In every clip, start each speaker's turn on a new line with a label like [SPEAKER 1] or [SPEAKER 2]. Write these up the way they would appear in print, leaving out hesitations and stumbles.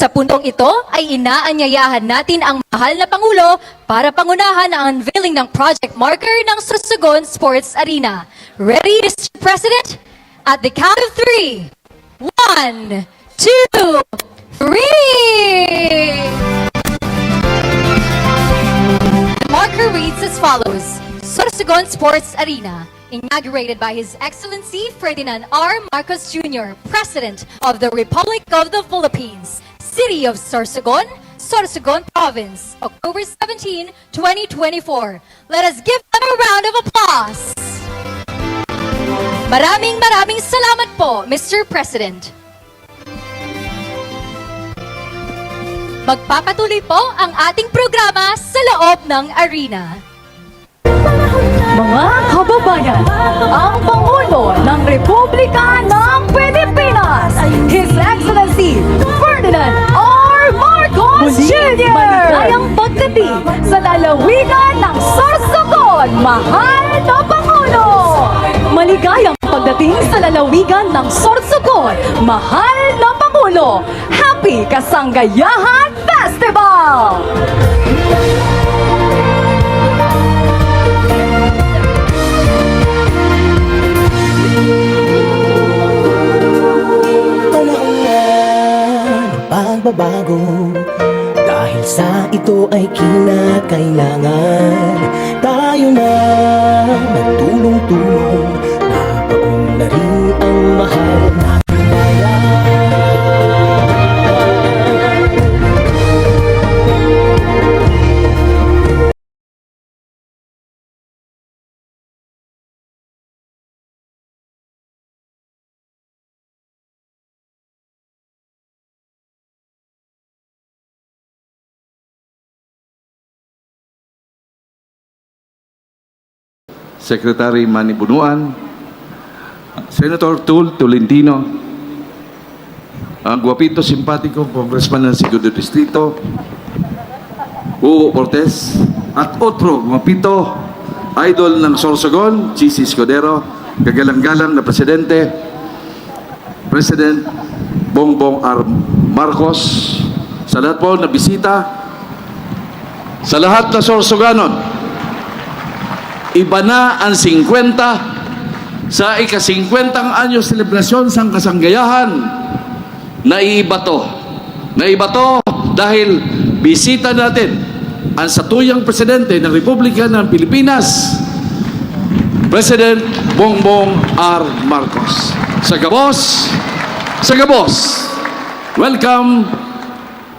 [SPEAKER 1] Sa puntong ito ay inaanyayahan natin ang mahal na Pangulo para pangunahan ang unveiling ng project marker ng Sorsogon Sports Arena. Ready, Mr. President? At the count of 3. 1, 2, 3! The marker reads as follows: Sorsogon Sports Arena, inaugurated by His Excellency Ferdinand R. Marcos Jr., President of the Republic of the Philippines, City of Sorsogon, Sorsogon Province, October 17, 2024. Let us give them a round of applause. Maraming salamat po, Mr. President. Magpapatuloy po ang ating programa sa loob ng arena.
[SPEAKER 2] Mga kababayan, ang Pangulo ng Republika ng Pilipinas, His Excellency Ferdinand R. Marcos Jr. Maligayang pagdating sa lalawigan ng Sorsogon, mahal na Pangulo! Maligayang pagdating sa lalawigan ng Sorsogon, mahal na Pangulo! Happy Kasanggayahan Festival!
[SPEAKER 3] Pagbabago, dahil sa ito ay kinakailangan tayo na magtulong-tulong na paunlarin ang mahal na bayan.
[SPEAKER 4] Secretary Manny Bunuan, Senator Tul Tolentino, ang guwapito, simpatiko, Congressman ng Segundo Distrito, Hugo Cortez, at otro guwapito, idol ng Sorsogon, Chisi Escudero, kagalang-galang na Presidente, President Bongbong R. Marcos, sa lahat po na bisita, sa lahat na Sorsoganon. Iba na ang 50 sa ika-50 anyos selebrasyon sa kasanggayahan. Naiba to dahil bisita natin ang satuyang Presidente ng Republika ng Pilipinas, President Bongbong R. Marcos. Sa Gabos, welcome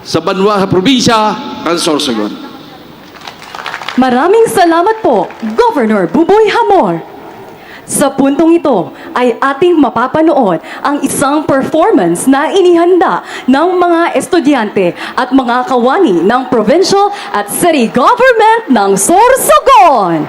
[SPEAKER 4] sa Banwa Probinsya, ang Sorsogon.
[SPEAKER 2] Maraming salamat po, Governor Buboy Hamor. Sa puntong ito ay ating mapapanood ang isang performance na inihanda ng mga estudyante at mga kawani ng provincial at city government ng Sorsogon.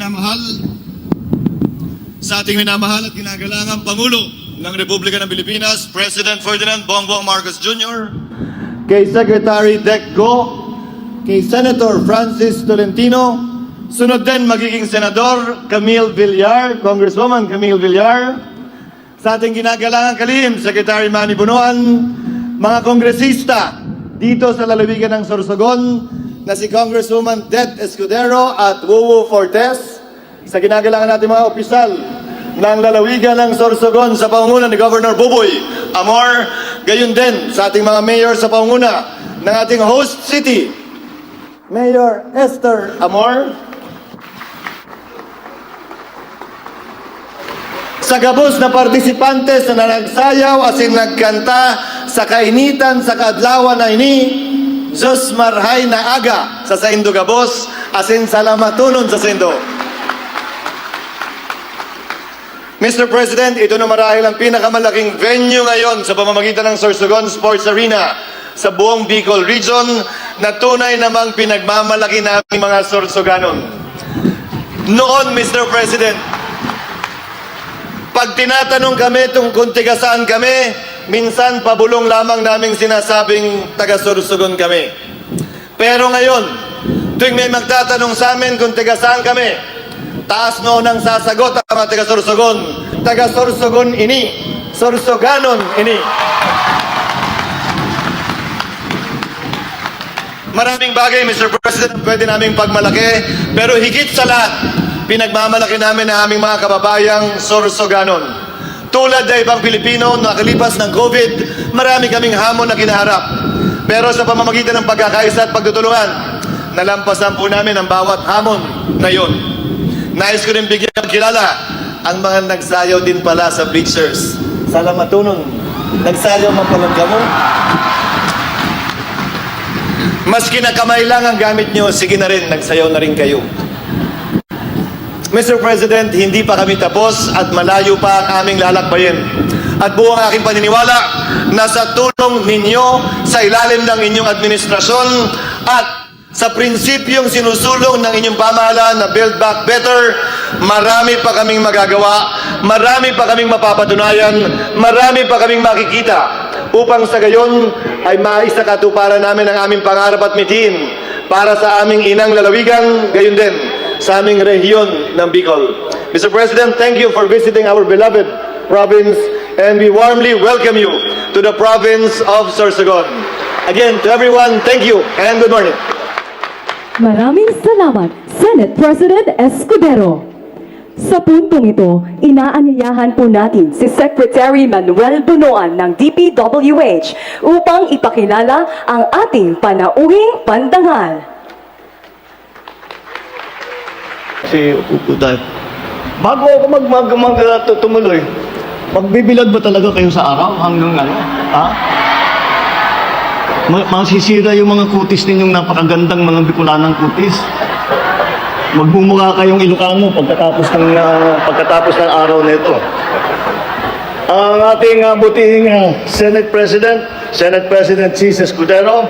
[SPEAKER 5] minamahal, sa ating minamahal at ginagalangang Pangulo ng Republika ng Pilipinas, President Ferdinand Bongbong Marcos Jr., kay Secretary Dec Go, kay Senator Francis Tolentino, sunod din magiging Senador Camille Villar, Congresswoman Camille Villar, sa ating ginagalangang kalihim, Secretary Manny Bunuan, mga kongresista dito sa lalawigan ng Sorsogon na si Congresswoman Det Escudero at Wuwu Fortes, sa ginagalangan natin mga opisyal ng lalawigan ng Sorsogon sa pangunguna ni Governor Buboy Amor, gayon din sa ating mga mayor sa pangunguna ng ating host city, Mayor Esther Amor, sa gabos na partisipantes na nagsayaw asin nagkanta sa kainitan sa kaadlawan na ini, Diyos marhay na aga sa Saindo Gabos asin salamatunon sa Saindo. Mr. President, ito na marahil ang pinakamalaking venue ngayon sa pamamagitan ng Sorsogon Sports Arena sa buong Bicol Region na tunay namang pinagmamalaki naming mga Sorsoganon. Noon, Mr. President, pag tinatanong kami kung tiga saan kami, minsan pabulong lamang naming sinasabing taga-Sorsogon kami. Pero ngayon, tuwing may magtatanong sa amin kung tiga saan kami, taas noon ang sasagot ang mga taga-Sorsogon. Taga-Sorsogon ini, Sorsoganon ini. Maraming bagay, Mr. President, pwede naming pagmalaki, pero higit sa lahat, pinagmamalaki namin ang aming mga kababayang Sorsoganon. Tulad ng ibang Pilipino na nakalipas ng COVID, marami kaming hamon na kinaharap. Pero sa pamamagitan ng pagkakaisa at pagtutulungan, nalampasan po namin ang bawat hamon na yun. Nais ko rin bigyan kilala ang mga nagsayaw din pala sa bleachers. Salamatunon, nagsayaw man pala mo. Maski na kamay lang ang gamit nyo, sige na rin, nagsayaw na rin kayo. Mr. President, hindi pa kami tapos at malayo pa ang aming lalakbayin. At buong aking paniniwala na sa tulong ninyo sa ilalim ng inyong administrasyon at sa prinsipyong sinusulong ng inyong pamahalaan na Build Back Better, marami pa kaming magagawa, marami pa kaming mapapatunayan, marami pa kaming makikita upang sa gayon ay maisakatuparan namin ang aming pangarap at mithin para sa aming inang lalawigan, gayon din sa aming rehiyon ng Bicol. Mr. President, thank you for visiting our beloved province and we warmly welcome you to the province of Sorsogon. Again, to everyone, thank you and good morning.
[SPEAKER 2] Maraming salamat, Senate President Escudero. Sa puntong ito, inaanyayahan po natin si Secretary Manuel Bunuan ng DPWH upang ipakilala ang ating panauhing pandangal.
[SPEAKER 5] Si Uday, bago ako tumuloy, magbibilad ba talaga kayo sa araw hanggang ano? Ha? Masisira yung mga kutis ninyong napakagandang mga Bicolanang kutis. Magmumukha kayong Ilocano pagkatapos ng araw nito. Ang ating butihing Senate President Cis Escudero,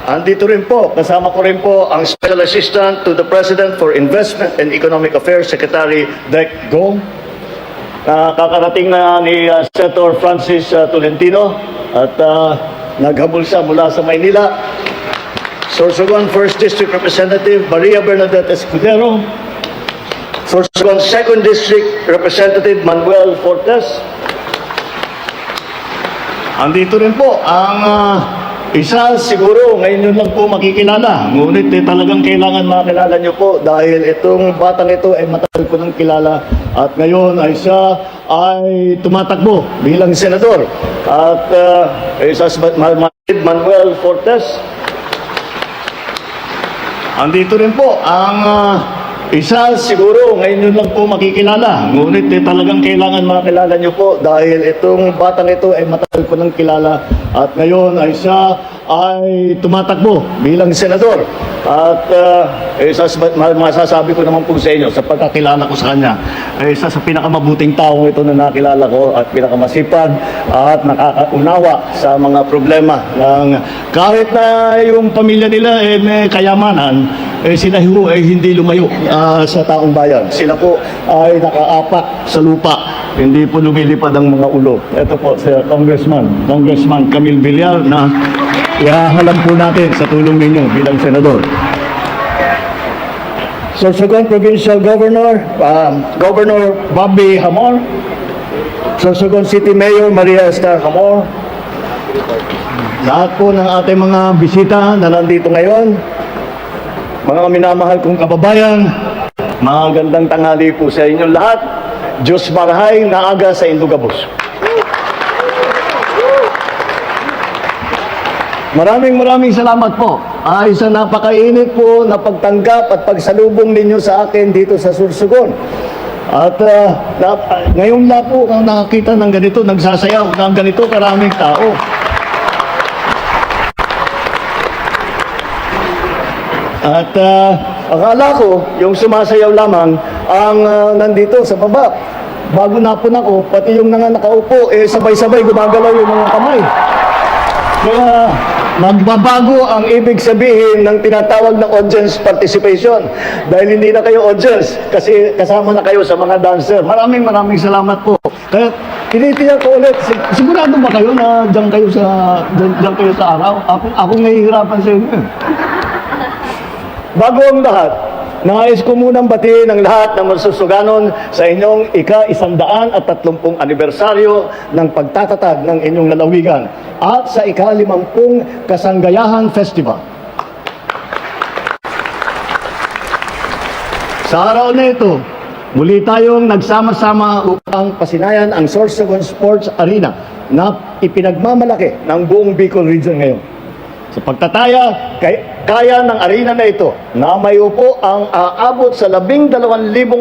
[SPEAKER 5] andito rin po, kasama ko rin po ang Special Assistant to the President for Investment and Economic Affairs, Secretary Dec Go. Kakarating na ni Senator Francis Tolentino at naghabol siya mula sa Maynila. Sorsogon 1st District Representative Maria Bernadette Escudero. Sorsogon 2nd District Representative Manuel Fortes. Andito rin po ang isa siguro ngayon yun lang po makikilala. Ngunit talagang kailangan makilala nyo po dahil itong batang ito ay matagal ko nang kilala at ngayon ay siya ay tumatakbo bilang senador. At isa si Manuel Fortes. Andito rin po ang isa siguro ngayon yun lang po makikilala. Ngunit talagang kailangan makilala nyo po dahil itong batang ito ay matagal ko nang kilala at ngayon ay siya ay tumatakbo bilang senador. At masasabi ko naman po sa inyo sa pagkakilala ko sa kanya ay isa sa pinakamabuting taong ito na nakilala ko at pinakamasipag at nakakaunawa sa mga problema ng kahit na yung pamilya nila ay may kayamanan, sila ho ay hindi lumayo sa taong bayan. Sila po ay nakaapak sa lupa. Hindi po lumilipad ang mga ulo. Ito po si Congressman Camille Villar na ihahalam po natin sa tulong ninyo bilang senador. Sorsogon Provincial Governor, Governor Bobby Hamor, Sorsogon City Mayor Maria Esther Hamor, lahat po ng ating mga bisita na nandito ngayon, mga minamahal kong kababayan, magandang tanghali po sa inyong lahat. Diyos marahay na aga sa Indugabos. Maraming salamat po. Sa napakainit po na pagtanggap at pagsalubong ninyo sa akin dito sa Sorsogon. At ngayon na po ang nakakita ng ganito, nagsasayaw ng ganito karaming tao. At akala ko, yung sumasayaw lamang ang nandito sa baba. Bago napun ako, pati yung nakaupo, sabay-sabay gumagalaw yung mga kamay. Kaya magbabago ang ibig sabihin ng tinatawag na audience participation. Dahil hindi na kayo audience, kasi kasama na kayo sa mga dancer. Maraming salamat po. Kaya tinitiyak ko ulit, sigurado ba kayo na diyan kayo sa araw? Ako nahihirapan sa inyo. Bago ang lahat, nais ko munang batiin ang lahat ng masusuganon sa inyong ika-130 anibersaryo ng pagtatatag ng inyong lalawigan at sa ika-50 Kasanggayahan Festival. Sa araw na ito, muli tayong nagsama-sama upang pasinayan ang Sorsogon Sports Arena na ipinagmamalaki ng buong Bicol Region ngayon. Sa pagtataya, kaya ng arena na ito na may upo ang aabot sa 12,000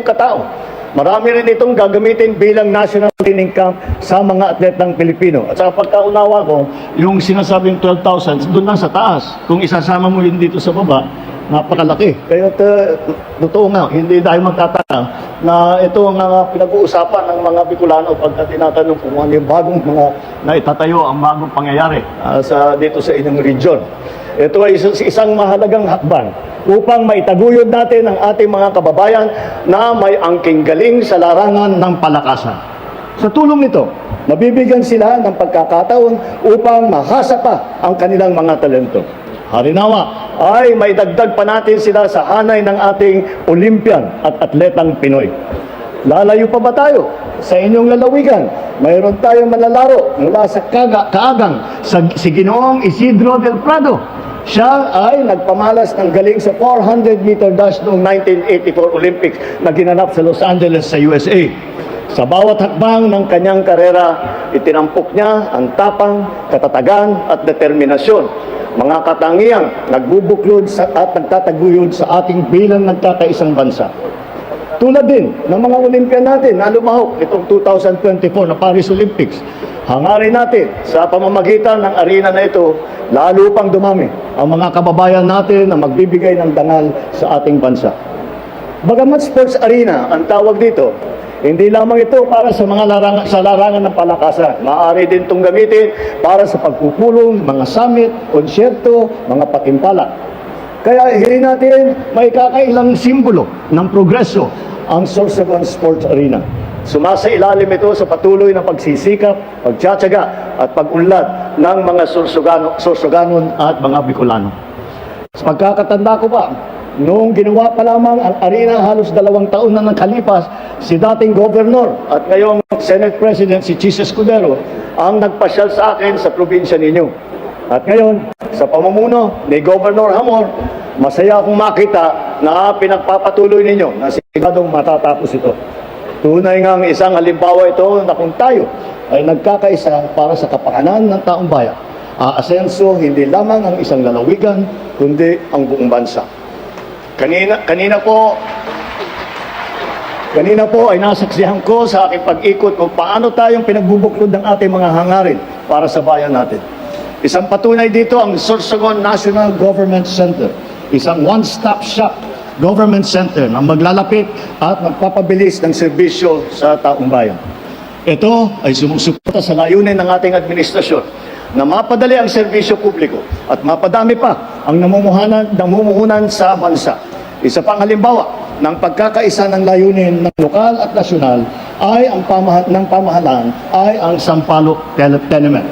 [SPEAKER 5] katao. Marami rin itong gagamitin bilang national training camp sa mga atletang Pilipino. At sa pagkaunawa ko, yung sinasabing 12,000, doon lang sa taas. Kung isasama mo yun dito sa baba, napakalaki. Kaya totoo nga, hindi tayo magtataka na ito ang pinag-uusapan ng mga Bicolano pagka tinatanong kung ano yung bagong mga naitatayo, ang bagong pangyayari dito sa inyong region. Ito ay isang mahalagang hakbang upang maitaguyod natin ang ating mga kababayan na may angking galing sa larangan ng palakasan. Sa tulong nito, mabibigyan sila ng pagkakataon upang mahasa pa ang kanilang mga talento. Harinawa ay may dagdag pa natin sila sa hanay ng ating Olympian at atletang Pinoy. Lalayo pa ba tayo? Sa inyong lalawigan, mayroon tayong manlalaro mula sa Kaagang si Ginoong Isidro del Prado. Siya ay nagpamalas ng galing sa 400-meter dash noong 1984 Olympics na ginanap sa Los Angeles sa USA. Sa bawat hakbang ng kanyang karera, itinampok niya ang tapang, katatagan at determinasyon. Mga katangiang nagbubuklod at nagtataguyod sa ating bilang nagkakaisang bansa. Tulad din ng mga Olympian natin na lumahok itong 2024 na Paris Olympics. Hangarin natin sa pamamagitan ng arena na ito, lalo pang dumami ang mga kababayan natin na magbibigay ng dangal sa ating bansa. Bagamat sports arena ang tawag dito, hindi lamang ito para sa mga larangan ng palakasan. Maaari din itong gamitin para sa pagpupulong, mga summit, konsyerto, mga patimpala. Kaya hindi natin may kakailang simbolo ng progreso ang Sorsogon Sports Arena. Sumasailalim ito sa patuloy na pagsisikap, pagtsatsaga at pag-unlad ng mga Sorsoganon at mga Bicolano. Sa pagkakatanda ko pa, noong ginawa pa lamang ang arena halos 2 taon na nakalipas, si dating Governor at ngayong Senate President si Chis Escudero ang nagpasyal sa akin sa probinsya ninyo. At ngayon, sa pamumuno ni Governor Hamor, masaya akong makita na pinagpapatuloy ninyo na siguradong matatapos ito. Tunay ngang isang halimbawa ito na kung tayo ay nagkakaisa para sa kapakanan ng taong bayan, aasenso hindi lamang ang isang lalawigan, kundi ang buong bansa. Kanina po ay nasaksihan ko sa aking pag-ikot kung paano tayong pinagbubuklod ng ating mga hangarin para sa bayan natin. Isang patunay dito ang Sorsogon National Government Center, isang one-stop shop government center na maglalapit at magpapabilis ng serbisyo sa taong bayan. Ito ay sumusuporta sa layunin ng ating administrasyon na mapadali ang serbisyo publiko at mapadami pa
[SPEAKER 6] ang namumuhunan sa bansa. Isa pang halimbawa ng pagkakaisa ng layunin ng lokal at nasyonal ay ang pamahalaan ay ang Sampaloc Tenement.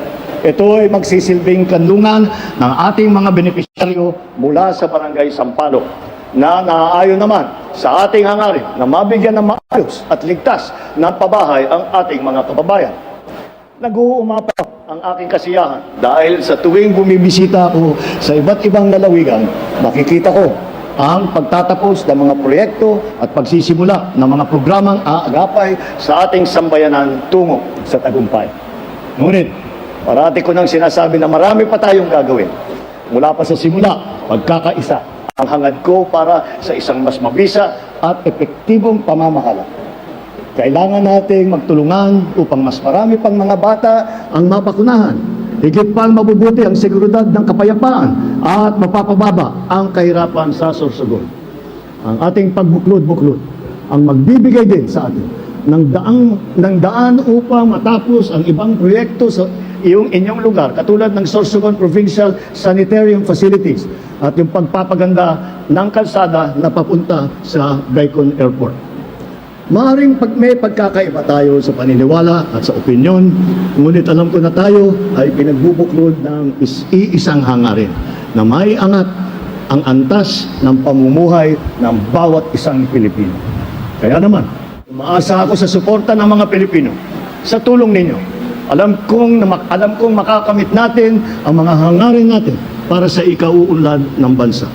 [SPEAKER 6] Ito ay magsisilbing kanlungan ng ating mga benepisyaryo mula sa Barangay Sampaloc na naaayon naman sa ating hangarin na mabigyan ng maayos at ligtas ng pabahay ang ating mga kababayan. Nag-uumapaw ang aking kasiyahan dahil sa tuwing bumibisita ako sa iba't ibang lalawigan, makikita ko ang pagtatapos ng mga proyekto at pagsisimula ng mga programang aagapay sa ating sambayanan tungo sa tagumpay. Ngunit, parati ko nang sinasabi na marami pa tayong gagawin. Mula pa sa simula, pagkakaisa ang hangad ko para sa isang mas mabisa at epektibong pamamahala. Kailangan nating magtulungan upang mas marami pang mga bata ang mabakunahan. Higit pang mabubuti ang seguridad ng kapayapaan at mapapababa ang kahirapan sa Sorsogon. Ang ating pagbuklod-buklod ang magbibigay din sa atin ng daan upang matapos ang ibang proyekto sa inyong lugar, katulad ng Sorsogon Provincial Sanitarium Facilities at yung pagpapaganda ng kalsada na papunta sa Bicol Airport. Maaring may pagkakaiba tayo sa paniniwala at sa opinyon, ngunit alam ko na tayo ay pinagbubuklod ng iisang hangarin na may angat ang antas ng pamumuhay ng bawat isang Pilipino. Kaya naman, umaasa ako sa suporta ng mga Pilipino, sa tulong ninyo. Alam kong makakamit natin ang mga hangarin natin para sa ikauunlad ng bansa.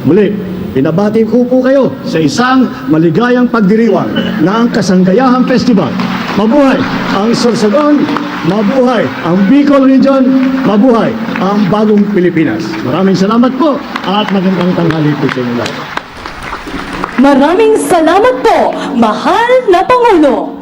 [SPEAKER 6] Muli, pinabati ko po kayo sa isang maligayang pagdiriwang ng Kasanggayahang Festival. Mabuhay ang Sorsogon, mabuhay ang Bicol Region, mabuhay ang bagong Pilipinas. Maraming salamat po at magandang tanghali po sa inyo lahat.
[SPEAKER 2] Maraming salamat po, mahal na Pangulo!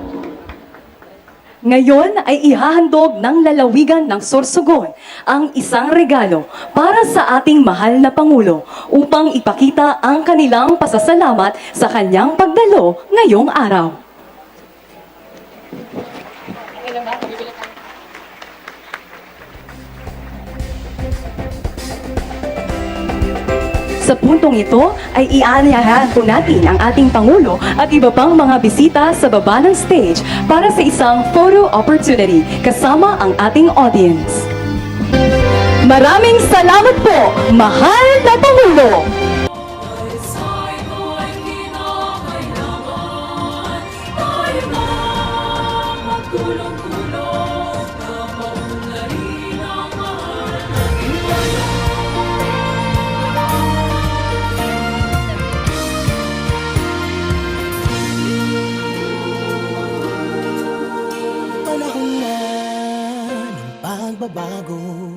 [SPEAKER 2] Ngayon ay ihahandog ng lalawigan ng Sorsogon ang isang regalo para sa ating mahal na Pangulo upang ipakita ang kanilang pasasalamat sa kanyang pagdalo ngayong araw. Sa puntong ito ay iaanyahan po natin ang ating Pangulo at iba pang mga bisita sa baba ng stage para sa isang photo opportunity kasama ang ating audience. Maraming salamat po, mahal na Pangulo!
[SPEAKER 3] Panahon na ng pagbabago.